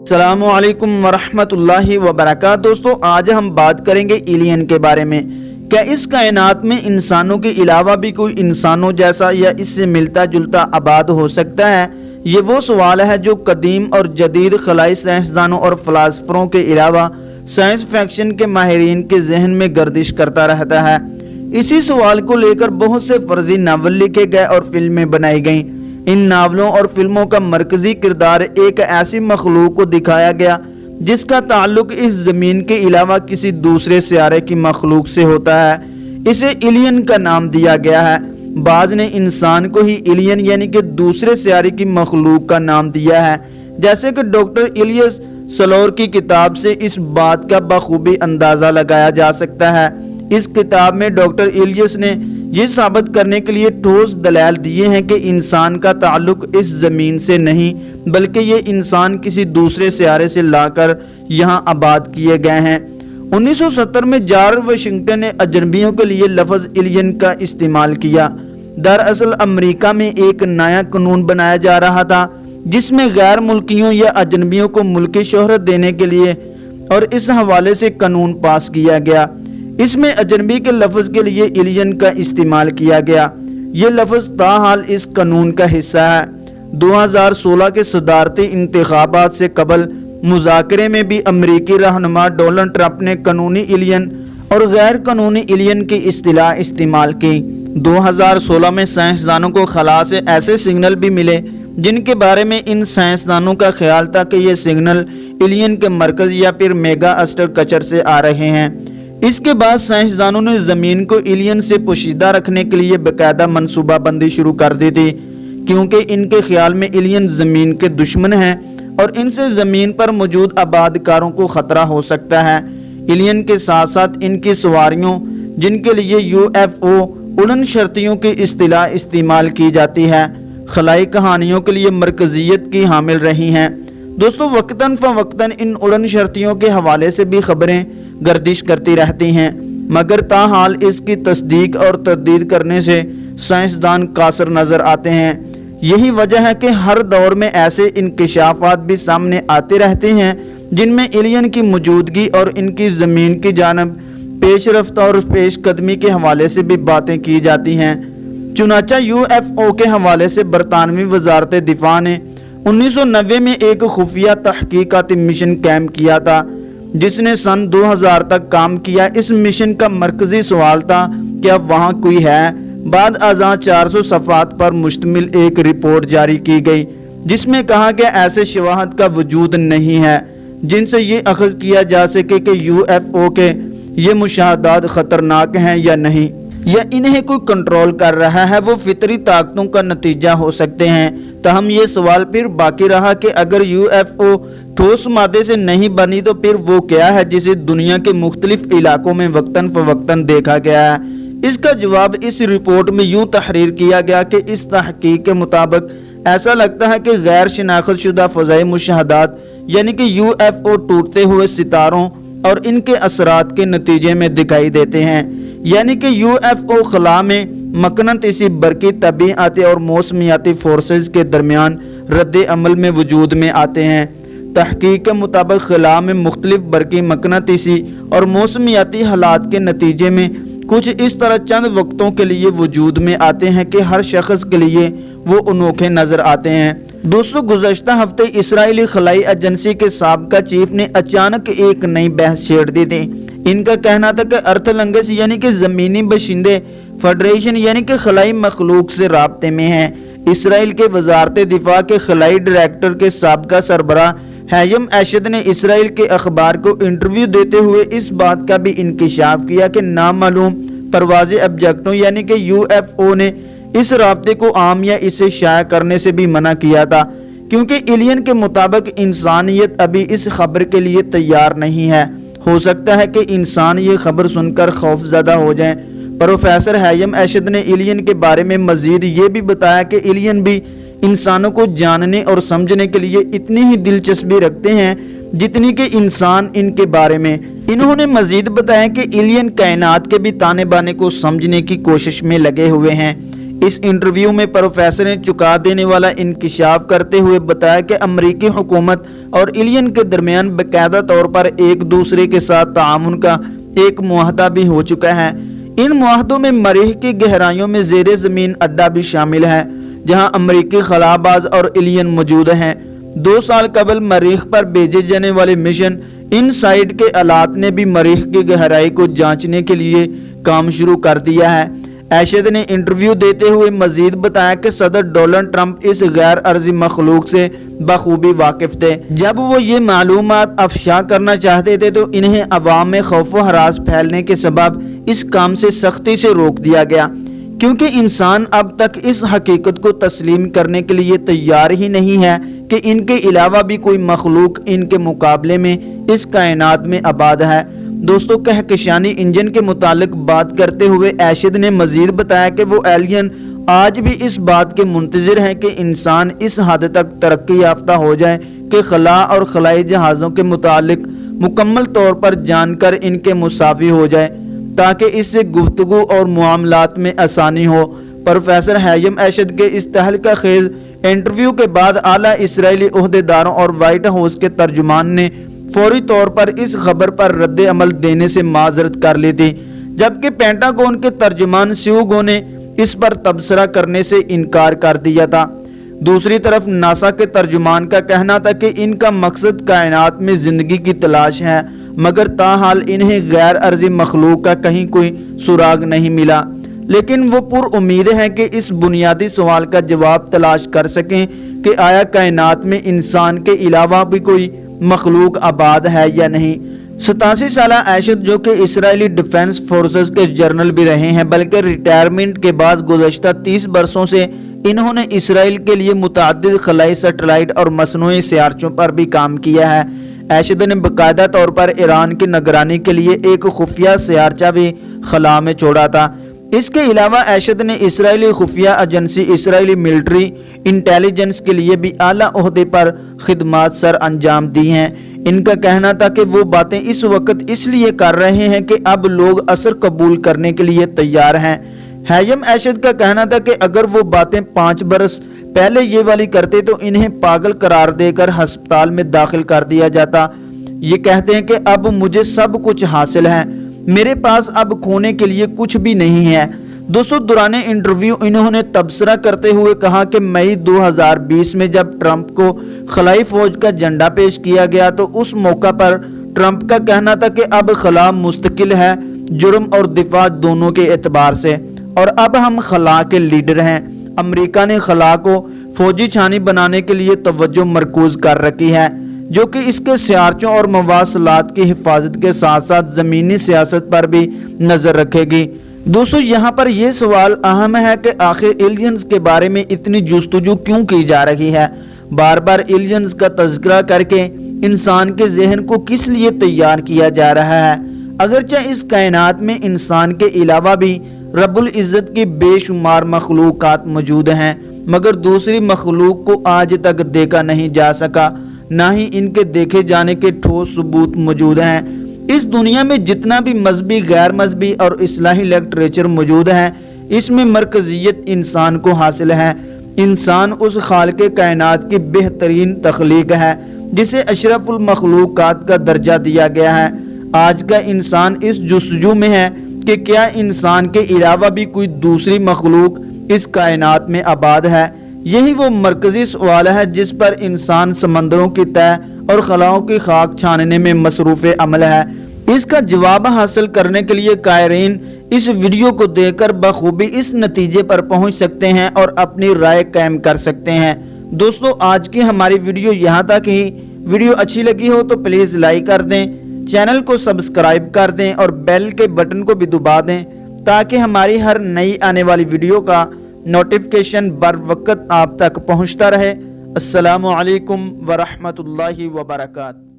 السلام علیکم ورحمۃ اللہ وبرکاتہ۔ دوستو آج ہم بات کریں گے ایلین کے بارے میں۔ کیا اس کائنات میں انسانوں کے علاوہ بھی کوئی انسانوں جیسا یا اس سے ملتا جلتا آباد ہو سکتا ہے؟ یہ وہ سوال ہے جو قدیم اور جدید خلائی سائنسدانوں اور فلاسفروں کے علاوہ سائنس فکشن کے ماہرین کے ذہن میں گردش کرتا رہتا ہے۔ اسی سوال کو لے کر بہت سے فرضی ناول لکھے گئے اور فلمیں بنائی گئیں۔ ان ناولوں اور فلموں کا مرکزی کردار ایک ایسی مخلوق کو دکھایا گیا جس کا تعلق اس زمین کے علاوہ کسی دوسرے سیارے کی مخلوق سے ہوتا ہے۔ اسے ایلین کا نام دیا گیا ہے۔ بعض نے انسان کو ہی ایلین یعنی کہ دوسرے سیارے کی مخلوق کا نام دیا ہے، جیسے کہ ڈاکٹر ایلیس سلور کی کتاب سے اس بات کا بخوبی اندازہ لگایا جا سکتا ہے۔ اس کتاب میں ڈاکٹر ایلیس نے یہ ثابت کرنے کے لیے ٹھوس دلائل دیے ہیں کہ انسان کا تعلق اس زمین سے نہیں بلکہ یہ انسان کسی دوسرے سیارے سے لا کر یہاں آباد کیے گئے ہیں۔ 1970 میں جارج واشنگٹن نے اجنبیوں کے لیے لفظ ایلین کا استعمال کیا۔ دراصل امریکہ میں ایک نیا قانون بنایا جا رہا تھا جس میں غیر ملکیوں یا اجنبیوں کو ملکی شہرت دینے کے لیے اور اس حوالے سے قانون پاس کیا گیا۔ اس میں اجنبی کے لفظ کے لیے ایلین کا استعمال کیا گیا۔ یہ لفظ تاحال اس قانون کا حصہ ہے۔ 2016 کے صدارتی انتخابات سے قبل مذاکرے میں بھی امریکی رہنما ڈونلڈ ٹرمپ نے قانونی ایلین اور غیر قانونی ایلین کی اصطلاح استعمال کی۔ 2016 میں سائنسدانوں کو خلا سے ایسے سگنل بھی ملے جن کے بارے میں ان سائنسدانوں کا خیال تھا کہ یہ سگنل ایلین کے مرکز یا پھر میگا اسٹرکچر سے آ رہے ہیں۔ اس کے بعد سائنسدانوں نے زمین کو ایلین سے پوشیدہ رکھنے کے لیے باقاعدہ منصوبہ بندی شروع کر دی تھی، کیونکہ ان کے خیال میں ایلین زمین کے دشمن ہیں اور ان سے زمین پر موجود آباد کاروں کو خطرہ ہو سکتا ہے۔ ایلین کے ساتھ ساتھ ان کی سواریوں جن کے لیے UFO اڑن شرطیوں کی اصطلاح استعمال کی جاتی ہے، خلائی کہانیوں کے لیے مرکزیت کی حامل رہی ہیں۔ دوستو وقتاً فوقتاً ان اڑن شرطیوں کے حوالے سے بھی خبریں گردش کرتی رہتی ہیں، مگر تاحال اس کی تصدیق اور تردید کرنے سے سائنسدان قاصر نظر آتے ہیں۔ یہی وجہ ہے کہ ہر دور میں ایسے انکشافات بھی سامنے آتے رہتے ہیں جن میں ایلین کی موجودگی اور ان کی زمین کی جانب پیش رفت اور پیش قدمی کے حوالے سے بھی باتیں کی جاتی ہیں۔ چنانچہ UFO کے حوالے سے برطانوی وزارت دفاع نے 1990 میں ایک خفیہ تحقیقاتی مشن قائم کیا تھا جس نے سن 2000 تک کام کیا۔ اس مشن کا مرکزی سوال تھا کہ اب وہاں کوئی ہے۔ بعد ازاں 400 صفحات پر مشتمل ایک رپورٹ جاری کی گئی جس میں کہا گیا ایسے شواہد کا وجود نہیں ہے جن سے یہ اخذ کیا جا سکے کہ UFO کے یہ مشاہدات خطرناک ہیں یا نہیں، یا انہیں کوئی کنٹرول کر رہا ہے، وہ فطری طاقتوں کا نتیجہ ہو سکتے ہیں۔ تاہم یہ سوال پھر باقی رہا کہ اگر UFO ٹھوس مادے سے نہیں بنی تو پھر وہ کیا ہے جسے دنیا کے مختلف علاقوں میں وقتاً فوقتاً دیکھا گیا ہے؟ اس کا جواب اس رپورٹ میں یوں تحریر کیا گیا کہ اس تحقیق کے مطابق ایسا لگتا ہے کہ غیر شناخت شدہ فضائی مشاہدات یعنی کہ UFO ٹوٹتے ہوئے ستاروں اور ان کے اثرات کے نتیجے میں دکھائی دیتے ہیں، یعنی کہ UFO خلا میں مقناطیسی برقی طبیعیاتی اور موسمیاتی فورسز کے درمیان رد عمل میں وجود میں آتے ہیں۔ تحقیق کے مطابق خلا میں مختلف برقی مقناطیسی اور موسمیاتی حالات کے نتیجے میں کچھ اس طرح چند وقتوں کے لیے وجود میں آتے ہیں کہ ہر شخص کے لیے وہ انوکھے نظر آتے ہیں۔ دوستو گزشتہ ہفتے اسرائیلی خلائی ایجنسی کے سابقہ چیف نے اچانک ایک نئی بحث چھیڑ دی تھی۔ ان کا کہنا تھا کہ ارتھ لنگس یعنی کہ زمینی باشندے فیڈریشن یعنی کہ خلائی مخلوق سے رابطے میں ہیں۔ اسرائیل کے وزارت دفاع کے خلائی ڈائریکٹر کے سابقہ سربراہ ہیم ایشد نے اسرائیل کے اخبار کو انٹرویو دیتے ہوئے اس بات کا بھی انکشاف کیا کہ نامعلوم پروازی آبجیکٹوں یعنی کہ UFO نے اس رابطے کو عام یا اسے شائع کرنے سے بھی منع کیا تھا، کیونکہ ایلین کے مطابق انسانیت ابھی اس خبر کے لیے تیار نہیں ہے۔ ہو سکتا ہے کہ انسان یہ خبر سن کر خوف زدہ ہو جائیں۔ پروفیسر ہیم ایشد نے ایلین کے بارے میں مزید یہ بھی بتایا کہ ایلین بھی انسانوں کو جاننے اور سمجھنے کے لیے اتنی ہی دلچسپی رکھتے ہیں جتنی کہ انسان ان کے بارے میں۔ انہوں نے مزید بتایا کہ ایلین کائنات کے بھی تانے بانے کو سمجھنے کی کوشش میں لگے ہوئے ہیں۔ اس انٹرویو میں پروفیسر نے چکا دینے والا انکشاف کرتے ہوئے بتایا کہ امریکی حکومت اور ایلین کے درمیان باقاعدہ طور پر ایک دوسرے کے ساتھ تعاون کا ایک معاہدہ بھی ہو چکا ہے۔ ان معاہدوں میں مریخ کی گہرائیوں میں زیر زمین اڈا بھی شامل ہے جہاں امریکی خلا باز اور ایلین موجود ہیں۔ 2 سال قبل مریخ پر بھیجے جانے والے مشن ان سائٹ کے آلات نے بھی مریخ کی گہرائی کو جانچنے کے لیے کام شروع کر دیا ہے۔ ایشد نے انٹرویو دیتے ہوئے مزید بتایا کہ صدر ڈونلڈ ٹرمپ اس غیر ارضی مخلوق سے بخوبی واقف تھے۔ جب وہ یہ معلومات افشا کرنا چاہتے تھے تو انہیں عوام میں خوف و ہراس پھیلنے کے سبب اس کام سے سختی سے روک دیا گیا، کیونکہ انسان اب تک اس حقیقت کو تسلیم کرنے کے لیے تیار ہی نہیں ہے کہ ان کے علاوہ بھی کوئی مخلوق ان کے مقابلے میں اس کائنات میں آباد ہے۔ دوستو، کہکشانی انجن کے متعلق بات کرتے ہوئے ایشد نے مزید بتایا کہ وہ ایلین آج بھی اس بات کے منتظر ہیں کہ انسان اس حد تک ترقی یافتہ ہو جائے کہ خلا اور خلائی جہازوں کے متعلق مکمل طور پر جان کر ان کے مساوی ہو جائے تاکہ اس سے گفتگو اور معاملات میں آسانی ہو۔ پروفیسر ہییم ایشد کے اس تہلکہ خیز انٹرویو کے بعد اعلیٰ اسرائیلی عہدیداروں اور وائٹ ہاؤس کے ترجمان نے فوری طور پر اس خبر پر رد عمل دینے سے معذرت کر لی تھی، جبکہ پینٹاگون کے ترجمان سیوگو نے اس پر تبصرہ کرنے سے انکار کر دیا تھا۔ دوسری طرف ناسا کے ترجمان کا کہنا تھا کہ ان کا مقصد کائنات میں زندگی کی تلاش ہے، مگر تاحال انہیں غیر ارضی مخلوق کا کہیں کوئی سراغ نہیں ملا، لیکن وہ پر امید ہیں کہ اس بنیادی سوال کا جواب تلاش کر سکیں کہ آیا کائنات میں انسان کے علاوہ بھی کوئی مخلوق آباد ہے یا نہیں۔ 87 سالہ ایشد، جو کہ اسرائیلی ڈیفنس فورسز کے جنرل بھی رہے ہیں، بلکہ ریٹائرمنٹ کے بعد گزشتہ 30 برسوں سے انہوں نے اسرائیل کے لیے متعدد خلائی سیٹلائٹ اور مصنوعی سیارچوں پر بھی کام کیا ہے۔ ایشد نے باقاعدہ طور پر ایران کی نگرانی کے لیے ایک خفیہ سیارچہ بھی خلا میں چھوڑا تھا۔ اس کے علاوہ ایشد نے اسرائیلی خفیہ ایجنسی اسرائیلی ملٹری انٹیلیجنس کے لیے بھی اعلیٰ عہدے پر خدمات سر انجام دی ہیں۔ ان کا کہنا تھا کہ وہ باتیں اس وقت اس لیے کر رہے ہیں کہ اب لوگ اثر قبول کرنے کے لیے تیار ہیں۔ ہییم ایشد کا کہنا تھا کہ اگر وہ باتیں 5 برس پہلے یہ والی کرتے تو انہیں پاگل قرار دے کر ہسپتال میں داخل کر دیا جاتا۔ یہ کہتے ہیں کہ اب مجھے سب کچھ حاصل ہے، میرے پاس اب کھونے کے لیے کچھ بھی نہیں ہے۔ دوستو، دوران انٹرویو انہوں نے تبصرہ کرتے ہوئے کہا کہ مئی 2020 میں جب ٹرمپ کو خلائی فوج کا جھنڈا پیش کیا گیا تو اس موقع پر ٹرمپ کا کہنا تھا کہ اب خلا مستقل ہے، جرم اور دفاع دونوں کے اعتبار سے، اور اب ہم خلا کے لیڈر ہیں۔ امریکہ نے خلا کو فوجی چھانی بنانے کے لیے توجہ مرکوز کر رکھی ہے، جو کہ اس کے سیارچوں اور مواصلات کی حفاظت کے ساتھ ساتھ زمینی سیاست پر بھی نظر رکھے گی۔ دوستو، یہاں پر یہ سوال اہم ہے کہ آخر ایلینز کے بارے میں اتنی جستجو کیوں کی جا رہی ہے؟ بار بار ایلینز کا تذکرہ کر کے انسان کے ذہن کو کس لیے تیار کیا جا رہا ہے؟ اگرچہ اس کائنات میں انسان کے علاوہ بھی رب العزت کی بے شمار مخلوقات موجود ہیں، مگر دوسری مخلوق کو آج تک دیکھا نہیں جا سکا، نہ ہی ان کے دیکھے جانے کے ٹھوس ثبوت موجود ہیں۔ اس دنیا میں جتنا بھی مذہبی، غیر مذہبی اور اصلاحی لٹریچر موجود ہے، اس میں مرکزیت انسان کو حاصل ہے۔ انسان اس خالق کائنات کی بہترین تخلیق ہے جسے اشرف المخلوقات کا درجہ دیا گیا ہے۔ آج کا انسان اس جستجو میں ہے کہ کیا انسان کے علاوہ بھی کوئی دوسری مخلوق اس کائنات میں آباد ہے۔ یہی وہ مرکزی سوال ہے جس پر انسان سمندروں کی تہہ اور خلاؤں کی خاک چھاننے میں مصروف عمل ہے۔ اس کا جواب حاصل کرنے کے لیے قائرین اس ویڈیو کو دیکھ کر بخوبی اس نتیجے پر پہنچ سکتے ہیں اور اپنی رائے قائم کر سکتے ہیں۔ دوستو، آج کی ہماری ویڈیو یہاں تک ہی۔ ویڈیو اچھی لگی ہو تو پلیز لائک کر دیں، چینل کو سبسکرائب کر دیں اور بیل کے بٹن کو بھی دبا دیں تاکہ ہماری ہر نئی آنے والی ویڈیو کا نوٹیفیکیشن بر وقت آپ تک پہنچتا رہے۔ السلام علیکم ورحمۃ اللہ وبرکاتہ۔